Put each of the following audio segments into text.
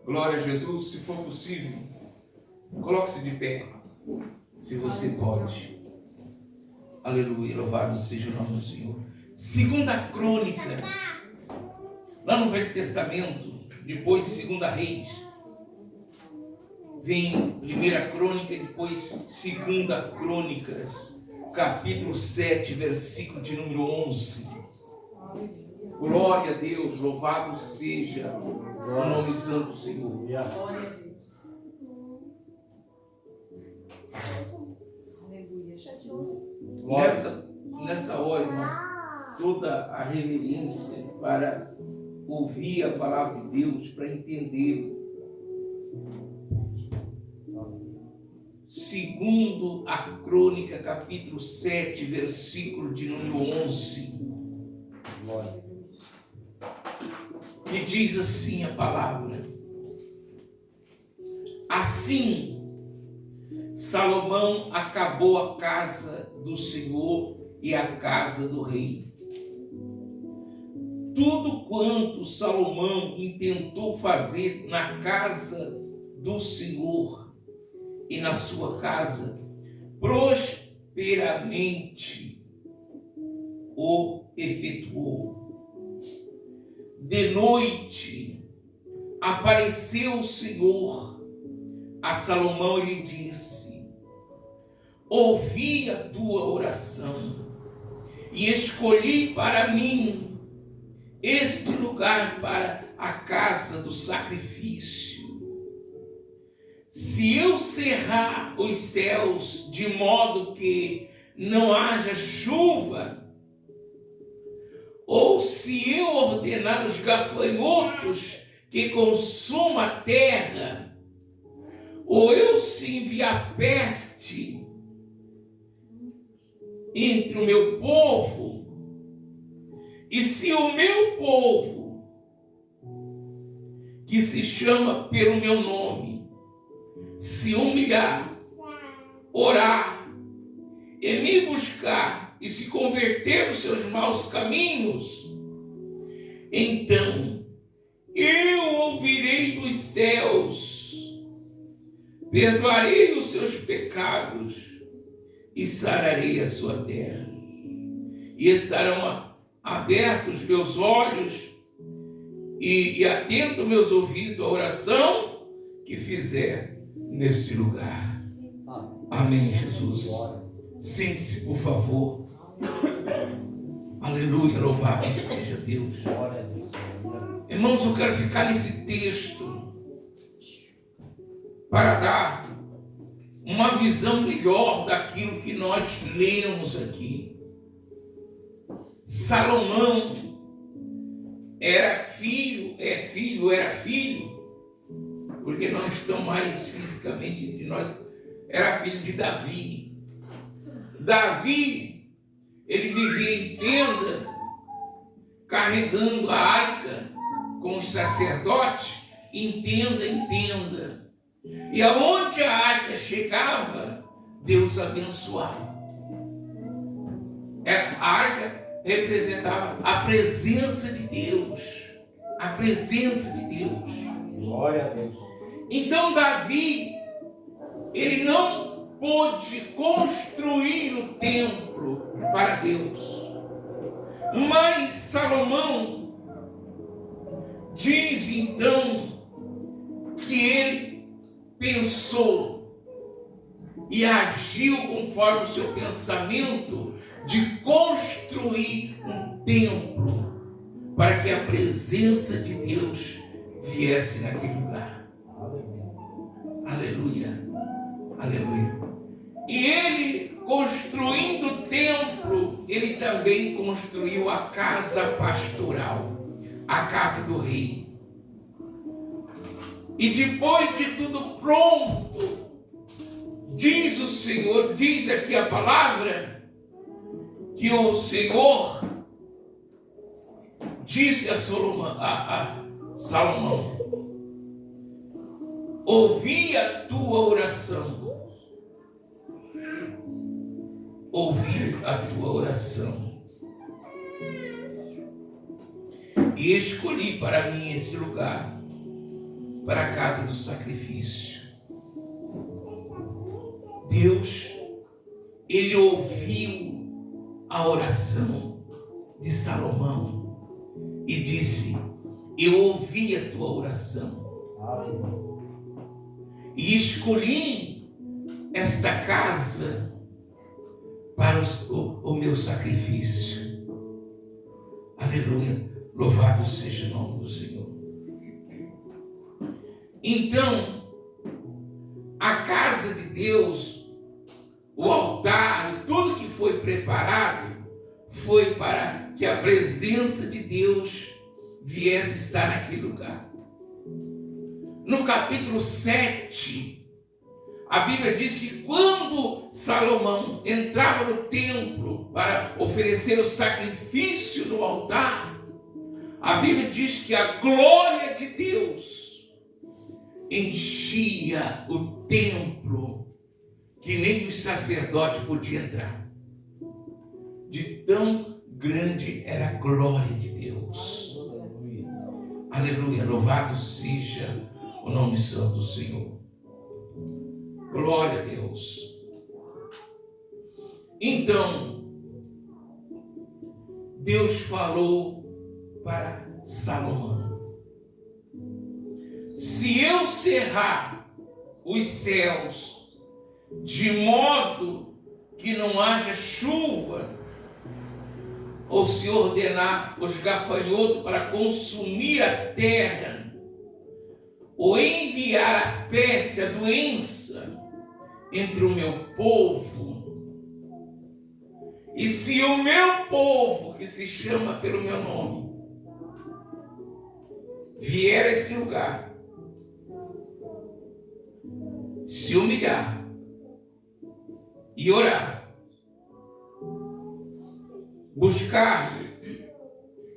Glória a Jesus. Se for possível, coloque-se de pé, se você pode. Aleluia, louvado seja o nome do Senhor. Segunda Crônica, lá no Velho Testamento, depois de Segunda Reis, vem Primeira Crônica e depois Segunda Crônicas, capítulo 7, versículo de número 11. Glória a Deus, louvado seja o nome santo do Senhor. Glória a Deus. Aleluia, Jesus. Nessa hora, irmão, toda a reverência para ouvir a palavra de Deus, para entender. Segundo a Crônica, capítulo 7, versículo de número 11. Que diz assim a palavra: assim Salomão acabou a casa do Senhor e a casa do rei. Tudo quanto Salomão intentou fazer na casa do Senhor e na sua casa, prosperamente o efetuou. De noite apareceu o Senhor a Salomão e lhe disse: ouvi a tua oração e escolhi para mim este lugar para a casa do sacrifício. Se eu cerrar os céus de modo que não haja chuva, ou se eu ordenar os gafanhotos que consumam a terra, ou eu se enviar peste entre o meu povo, e se o meu povo, que se chama pelo meu nome, se humilhar, orar e me buscar e se converter dos seus maus caminhos, então eu ouvirei dos céus, perdoarei os seus pecados e sararei a sua terra. E estarão abertos meus olhos e atentos meus ouvidos à oração que fizer neste lugar. Amém, Jesus. Sente-se, por favor. Aleluia, louvado seja Deus. Irmãos, eu quero ficar nesse texto para dar uma visão melhor daquilo que nós lemos aqui. Salomão era filho, porque não estão mais fisicamente entre nós, era filho de Davi. Davi, ele vivia em tenda, carregando a arca com os sacerdotes, em tenda. E aonde a arca chegava, Deus abençoava. A arca representava a presença de Deus. A presença de Deus. Glória a Deus. Então Davi, ele não pôde construir o templo para Deus. Mas Salomão diz então que ele pensou e agiu conforme o seu pensamento de construir um templo para que a presença de Deus viesse naquele lugar. Aleluia. Aleluia. E ele, construindo o templo, ele também construiu a casa pastoral, a casa do rei. E depois de tudo pronto, diz o Senhor, diz aqui a palavra, que o Senhor disse a Salomão: ouvi a tua oração. Ouvi a tua oração. E escolhi para mim esse lugar para a casa do sacrifício. Deus, ele ouviu a oração de Salomão e disse: eu ouvi a tua oração e escolhi esta casa para o meu sacrifício. Aleluia, louvado seja o nome do Senhor. Então, a casa de Deus, o altar, tudo que foi preparado, foi para que a presença de Deus viesse estar naquele lugar. No capítulo 7, a Bíblia diz que quando Salomão entrava no templo para oferecer o sacrifício no altar, a Bíblia diz que a glória de Deus enchia o templo, que nem os sacerdotes podiam entrar. De tão grande era a glória de Deus. Aleluia, louvado seja o nome santo do Senhor. Glória a Deus. Então, Deus falou para Salomão: se eu cerrar os céus de modo que não haja chuva, ou se ordenar os gafanhotos para consumir a terra, ou enviar a peste, a doença entre o meu povo, e se o meu povo, que se chama pelo meu nome, vier a este lugar, se humilhar e orar, buscar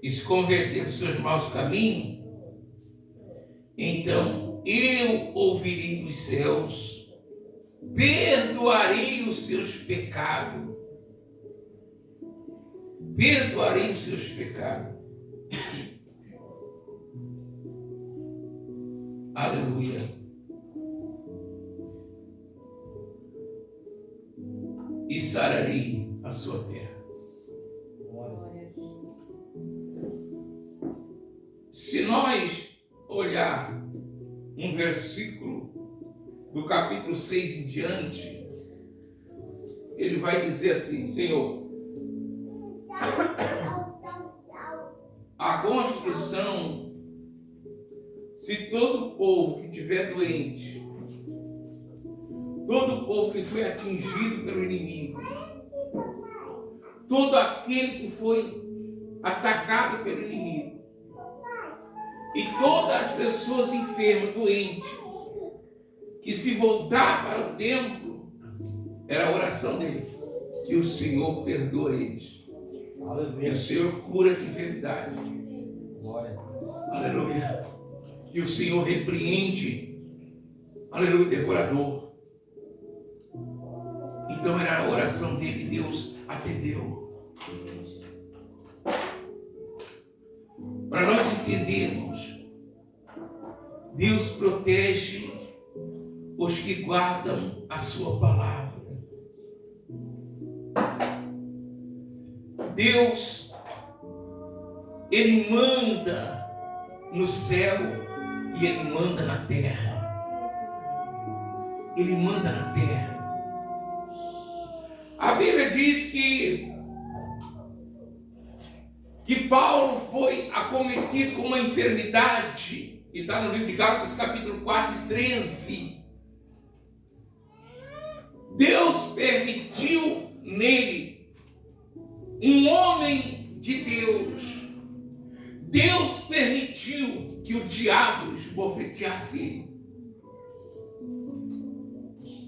e se converter dos seus maus caminhos, então eu ouvirei dos céus, perdoarei os seus pecados. Perdoarei os seus pecados. Aleluia. E sararei a sua terra. Se nós olhar um versículo do capítulo 6 em diante, ele vai dizer assim: Senhor, a construção, se todo o povo que estiver doente, todo o povo que foi atingido pelo inimigo, todo aquele que foi atacado pelo inimigo, e todas as pessoas enfermas, doentes, que se voltar para o templo, era a oração dele, que o Senhor perdoa eles. Aleluia. Que o Senhor cura essa enfermidade. Glória. Aleluia. Que o Senhor repreende, aleluia, o devorador. Então era a oração dele, Deus atendeu. Para nós entendermos, Deus protege os que guardam a sua palavra. Deus, Ele manda no céu e Ele manda na terra. Ele manda na terra. A Bíblia diz que Paulo foi acometido com uma enfermidade, e está no livro de Gálatas capítulo 4, 13. Deus permitiu nele, um homem de Deus, Deus permitiu que o diabo esbofeteasse ele.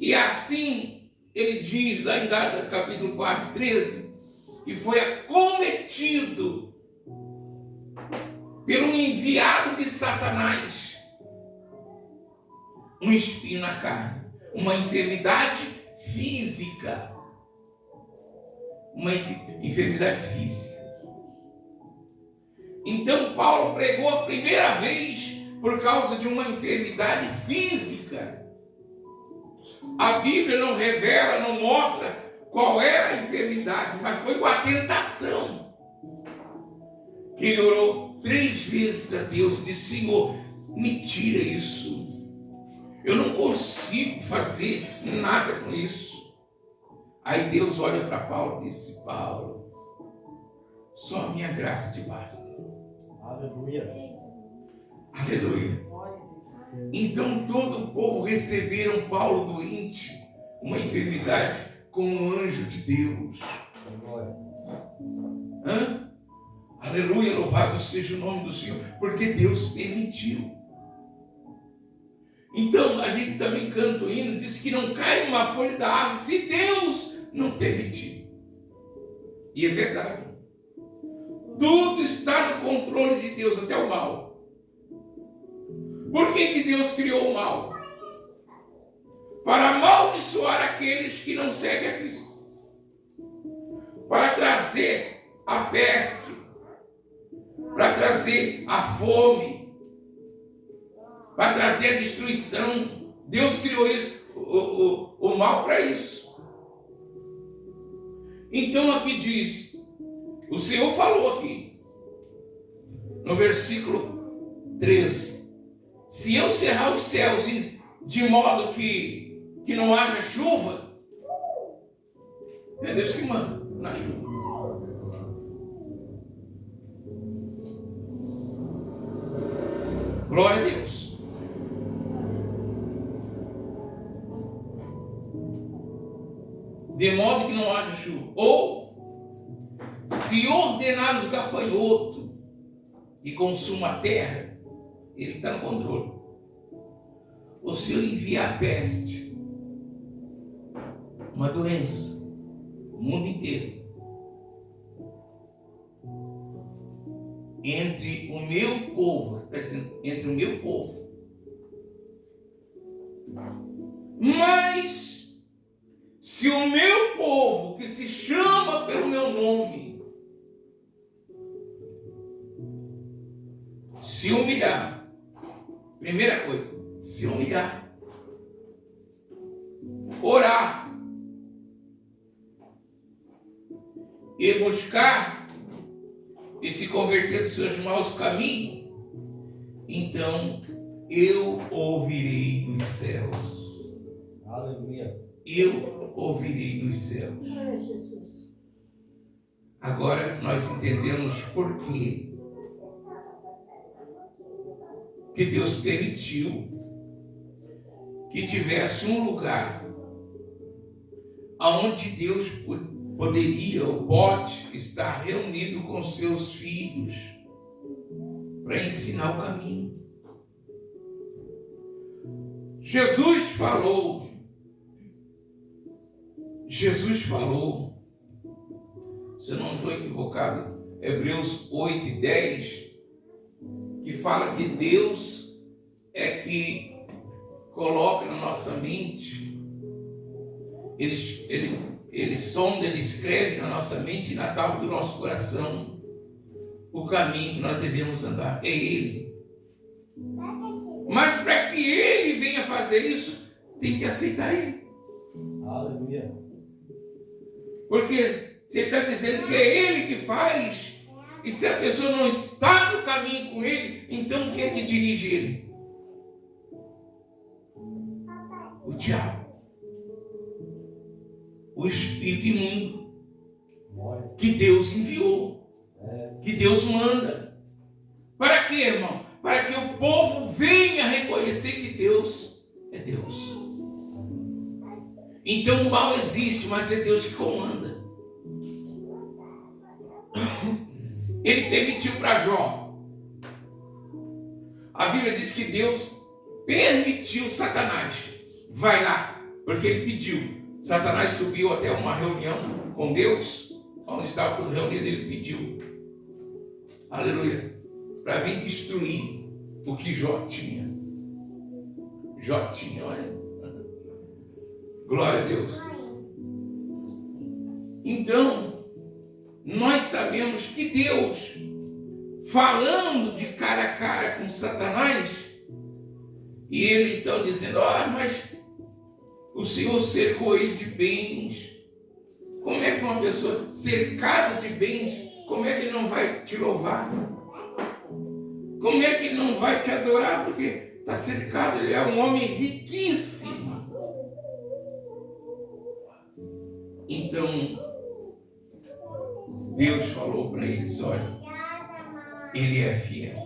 E assim ele diz lá em Gálatas capítulo 4, 13, que foi acometido pelo enviado de Satanás, um espinho na carne, uma enfermidade física, uma enfermidade física. Então Paulo pregou a primeira vez por causa de uma enfermidade física. A Bíblia não revela, não mostra qual era a enfermidade, mas foi com a tentação que ele orou 3 vezes a Deus e disse: Senhor, me tira isso. Eu não consigo fazer nada com isso. Aí Deus olha para Paulo e disse: Paulo, só a minha graça te basta. Aleluia. Aleluia. Então todo o povo receberam Paulo doente, uma enfermidade, com um anjo de Deus. Glória. Aleluia, louvado seja o nome do Senhor, porque Deus permitiu. Então a gente também canta o hino, diz que não cai uma folha da árvore se Deus não permitir. E é verdade. Tudo está no controle de Deus, até o mal. Por que Deus criou o mal? Para amaldiçoar aqueles que não seguem a Cristo. Para trazer a peste. Para trazer a fome. Para trazer a destruição. Deus criou o mal para isso. Então aqui diz, o Senhor falou aqui, no versículo 13, se eu cerrar os céus de modo que não haja chuva, é Deus que manda na chuva. Glória a Deus. De modo que não haja chuva. Ou, se ordenar os gafanhotos e consuma a terra, ele está no controle. Ou se eu enviar a peste, uma doença, o mundo inteiro, entre o meu povo, está dizendo, entre o meu povo, mas se o meu povo, que se chama pelo meu nome, se humilhar, primeira coisa, se humilhar, orar e buscar e se converter dos seus maus caminhos, então eu ouvirei dos céus. Aleluia. Eu ouvirei dos céus. Agora nós entendemos por quê que Deus permitiu que tivesse um lugar aonde Deus poderia ou pode estar reunido com seus filhos para ensinar o caminho. Jesus falou, se eu não estou equivocado, Hebreus 8:10, que fala que Deus é que coloca na nossa mente, Ele sonda, Ele escreve na nossa mente e na tábua do nosso coração o caminho que nós devemos andar. É Ele. Mas para que Ele venha fazer isso, tem que aceitar Ele. Aleluia. Porque você está dizendo que é Ele que faz, e se a pessoa não está no caminho com Ele, então quem é que dirige Ele? O diabo. O espírito imundo que Deus enviou, que Deus manda. Para quê, irmão? Para que o povo venha reconhecer que Deus é Deus. Então o mal existe, mas é Deus que comanda. Ele permitiu para Jó. A Bíblia diz que Deus permitiu Satanás. Vai lá, porque ele pediu. Satanás subiu até uma reunião com Deus, onde estava tudo reunido, ele pediu, aleluia, para vir destruir o que Jó tinha. Jó tinha, olha. Glória a Deus. Então, nós sabemos que Deus, falando de cara a cara com Satanás, E ele então dizendo, mas o Senhor cercou ele de bens. Como é que uma pessoa cercada de bens, como é que ele não vai te louvar? Como é que ele não vai te adorar? Porque está cercado, ele é um homem riquíssimo. Então, Deus falou para eles, olha, ele é fiel,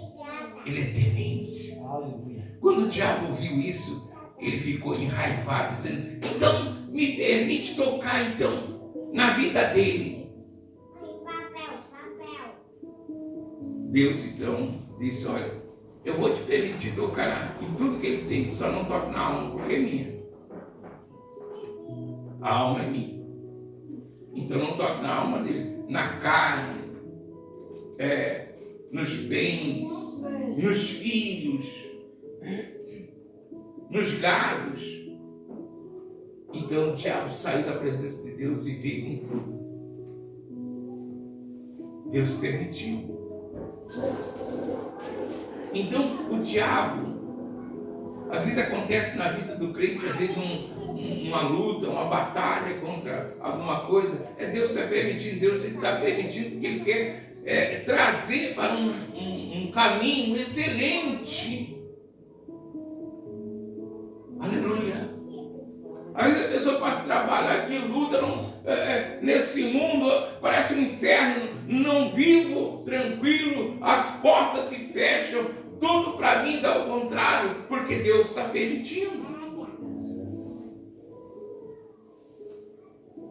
ele é temente. Aleluia. Quando o diabo viu isso, ele ficou enraivado, dizendo, então me permite tocar então na vida dele. Deus então disse, olha, eu vou te permitir tocar em tudo que ele tem, só não toque na alma, porque é minha. A alma é minha. Então não toque na alma dele, na carne, nos bens, nos filhos, nos gados. Então o diabo saiu da presença de Deus e veio com tudo. Deus permitiu. Então o diabo, às vezes acontece na vida do crente, às vezes uma luta, uma batalha contra alguma coisa, Deus está permitindo, Deus está permitindo porque Ele quer trazer para um caminho excelente. Aleluia. Às vezes a pessoa passa a trabalhar aqui, luta, nesse mundo, parece um inferno, não vivo tranquilo, as portas se fecham, tudo para mim dá o contrário, porque Deus está permitindo.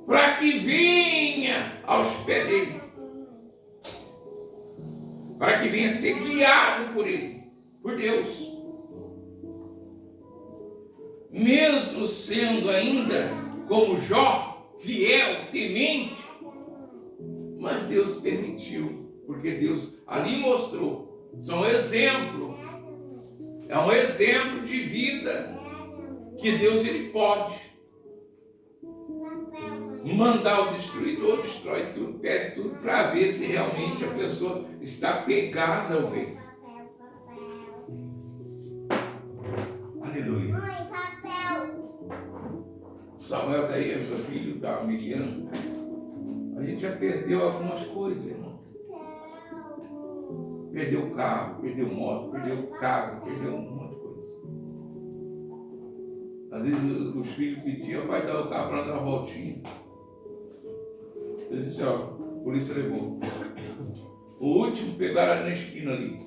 Para que venha aos pés dele, para que venha ser guiado por ele, por Deus. Mesmo sendo ainda como Jó, fiel, temente, mas Deus permitiu, porque Deus ali mostrou, são exemplo, é um exemplo de vida, que Deus ele pode mandar o destruidor, destrói tudo, pede tudo, para ver se realmente a pessoa está pegada ao bem. Aleluia. Samuel está aí, meu filho, está, Miriam. A gente já perdeu algumas coisas, irmão. Perdeu carro, perdeu moto, perdeu casa, perdeu um monte de coisa. Às vezes os filhos pediam, vai dar o carro para dar uma voltinha. Eu disse, a polícia levou. O último pegaram ali na esquina ali.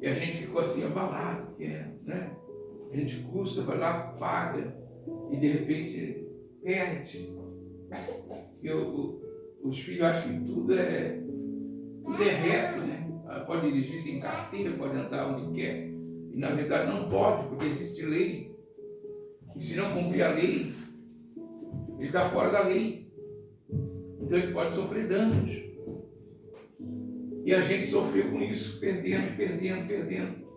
E a gente ficou assim abalado, né? A gente custa, vai lá, paga. E de repente perde. E os filhos acham que tudo é reto, né? Pode dirigir sem carteira, pode andar onde quer. E na verdade não pode, porque existe lei. E se não cumprir a lei, ele está fora da lei. Então ele pode sofrer danos. E a gente sofreu com isso, perdendo.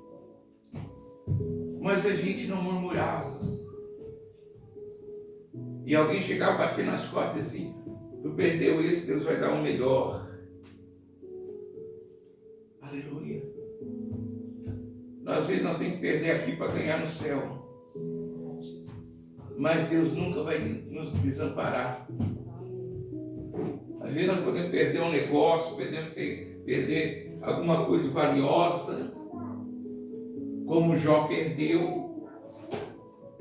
Mas a gente não murmurava. E alguém chegava, batia nas costas e assim, tu perdeu isso, Deus vai dar um melhor. Aleluia. Às vezes nós temos que perder aqui para ganhar no céu. Mas Deus nunca vai nos desamparar. Às vezes nós podemos perder um negócio, podemos perder alguma coisa valiosa, como Jó perdeu.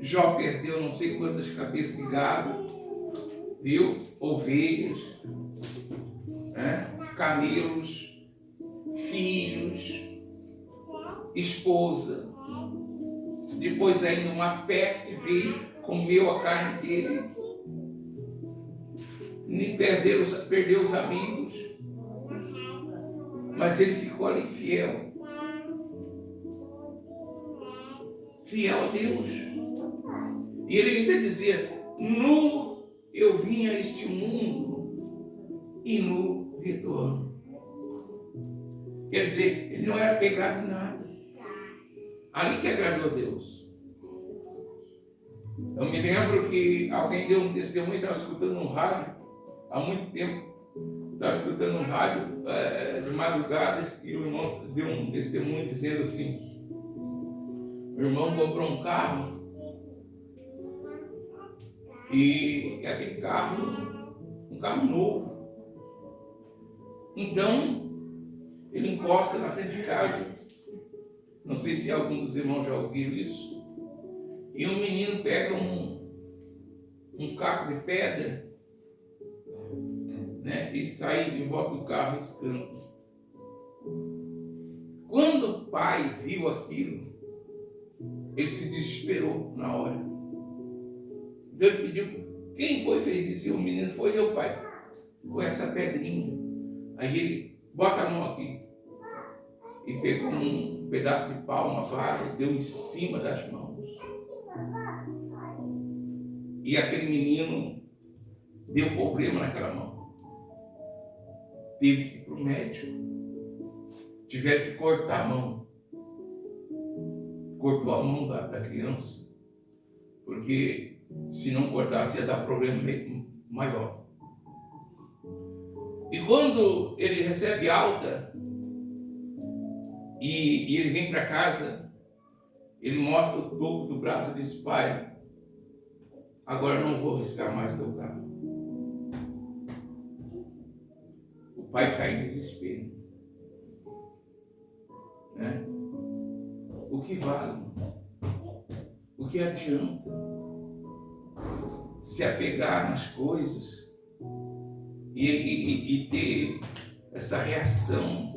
Jó perdeu não sei quantas cabeças de gado, viu? Ovelhas, né? Camelos, filhos, esposa. Depois ainda uma peste veio, comeu a carne dele. Perdeu os amigos. Mas ele ficou ali fiel. Fiel a Deus. E ele ainda dizia, nu eu vim a este mundo e nu retorno. Quer dizer, ele não era pegado em nada. Ali que agradou a Deus. Eu me lembro que alguém deu um testemunho, estava escutando um rádio, há muito tempo, estava escutando um rádio de madrugada, e o irmão deu um testemunho dizendo assim, Meu irmão comprou um carro e aquele carro, um carro novo. Então, ele encosta na frente de casa. Não sei se algum dos irmãos já ouviram isso. E um menino pega um caco de pedra, né, e sai em volta do carro riscando. Quando o pai viu aquilo, ele se desesperou na hora. Então ele pediu, quem foi que fez isso? E o menino foi, eu, pai, com essa pedrinha. Aí ele, bota a mão aqui. E pegou um pedaço de pau, uma vara, e deu em cima das mãos. E aquele menino deu problema naquela mão. Teve que ir para o médico. Tiveram que cortar a mão. Cortou a mão da criança. Porque se não cortasse ia dar problema maior. E quando ele recebe alta e ele vem para casa, ele mostra o topo do braço e diz, pai, agora eu não vou riscar mais teu carro. O pai cai em desespero. Né? O que vale? O que adianta se apegar nas coisas e ter essa reação?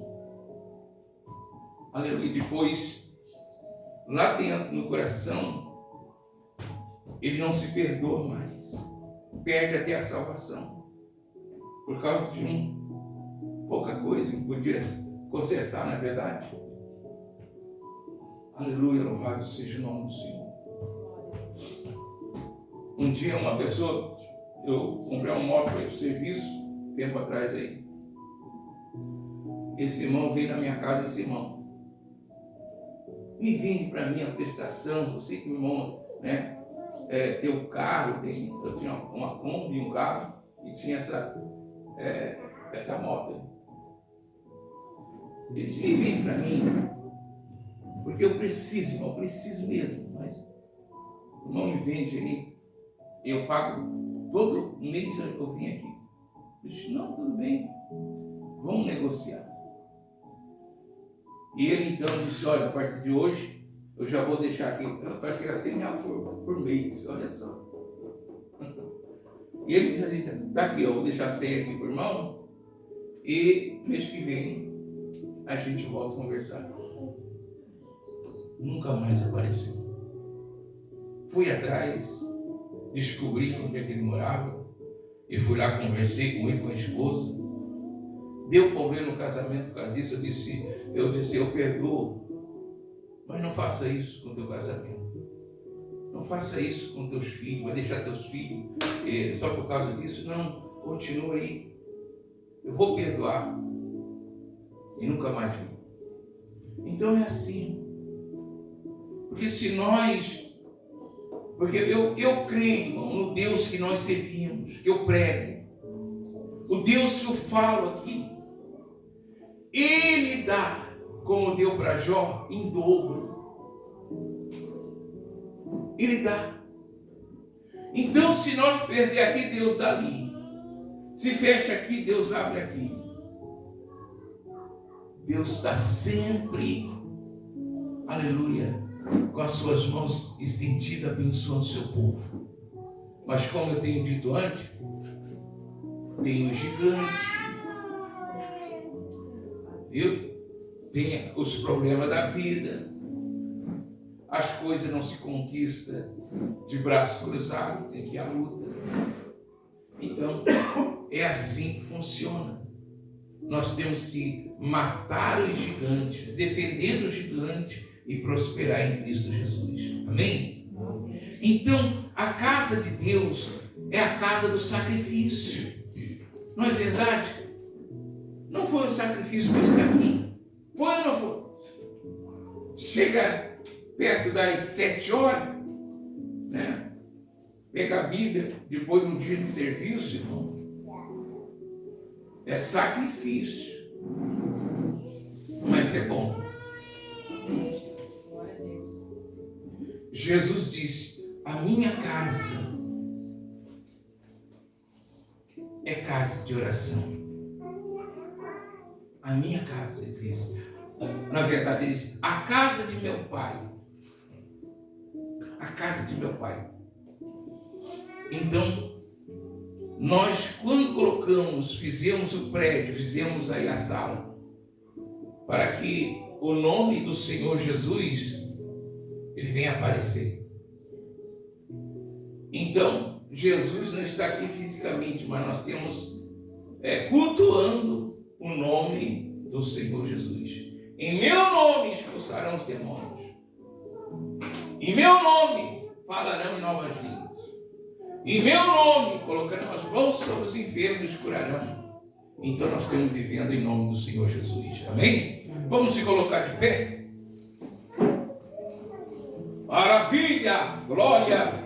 Aleluia. Depois, lá dentro, no coração, ele não se perdoa mais. Perde até a salvação. Por causa de pouca coisa que podia consertar, não é verdade? Aleluia, louvado seja o nome do Senhor. Um dia uma pessoa, eu comprei uma moto para ir para o serviço, tempo atrás aí. Esse irmão veio na minha casa, esse irmão, me vende para mim a prestação, eu sei que o irmão, né, tem o carro, eu tinha uma Kombi, um carro, e tinha essa moto. Ele disse, me vende para mim, porque eu preciso, irmão, eu preciso mesmo, mas o irmão me vende aí, eu pago todo mês eu vim aqui. Eu disse, não, tudo bem, vamos negociar. E ele então disse, olha, a partir de hoje, eu já vou deixar aqui, parece que era R$100 por mês, olha só. E ele disse assim, tá aqui, eu vou deixar 100 aqui por irmão, e mês que vem a gente volta a conversar. Nunca mais apareceu. Fui atrás, descobri onde é que ele morava, e fui lá, conversei com ele, com a esposa. Deu problema no casamento por causa disso. Eu disse, eu perdoo, mas não faça isso com o teu casamento. Não faça isso com teus filhos, vai deixar teus filhos só por causa disso. Não, continua aí. Eu vou perdoar. E nunca mais vi. Então é assim. Porque se nós... Porque eu creio, irmão, no Deus que nós servimos, que eu prego. O Deus que eu falo aqui. Ele dá, como deu para Jó, em dobro. Ele dá. Então, se nós perder aqui, Deus dá ali. Se fecha aqui, Deus abre aqui. Deus está sempre, aleluia, com as suas mãos estendidas, abençoando o seu povo. Mas como eu tenho dito antes, tem os gigantes, viu? Tem os problemas da vida. As coisas não se conquistam de braços cruzados, tem que ir à luta. Então, é assim que funciona. Nós temos que matar os gigantes, defender os gigantes e prosperar em Cristo Jesus. Amém? Então, a casa de Deus é a casa do sacrifício. Não é verdade? Não foi um sacrifício para estar aqui? Foi ou não foi? Chega perto das 7 horas, né? Pega a Bíblia, depois de um dia de serviço, irmão. É sacrifício. Mas é bom. Jesus disse: a minha casa é casa de oração. A minha casa, ele disse. Na verdade, ele disse: a casa de meu pai. A casa de meu pai. Então, nós, quando fizemos o prédio, fizemos aí a sala, para que o nome do Senhor Jesus, ele venha aparecer. Então, Jesus não está aqui fisicamente, mas nós temos cultuando o nome do Senhor Jesus. Em meu nome expulsarão os demônios. Em meu nome falarão em novas línguas. Em meu nome colocarão as mãos sobre os enfermos e os curarão. Então nós estamos vivendo em nome do Senhor Jesus. Amém? Vamos se colocar de pé. Maravilha, glória.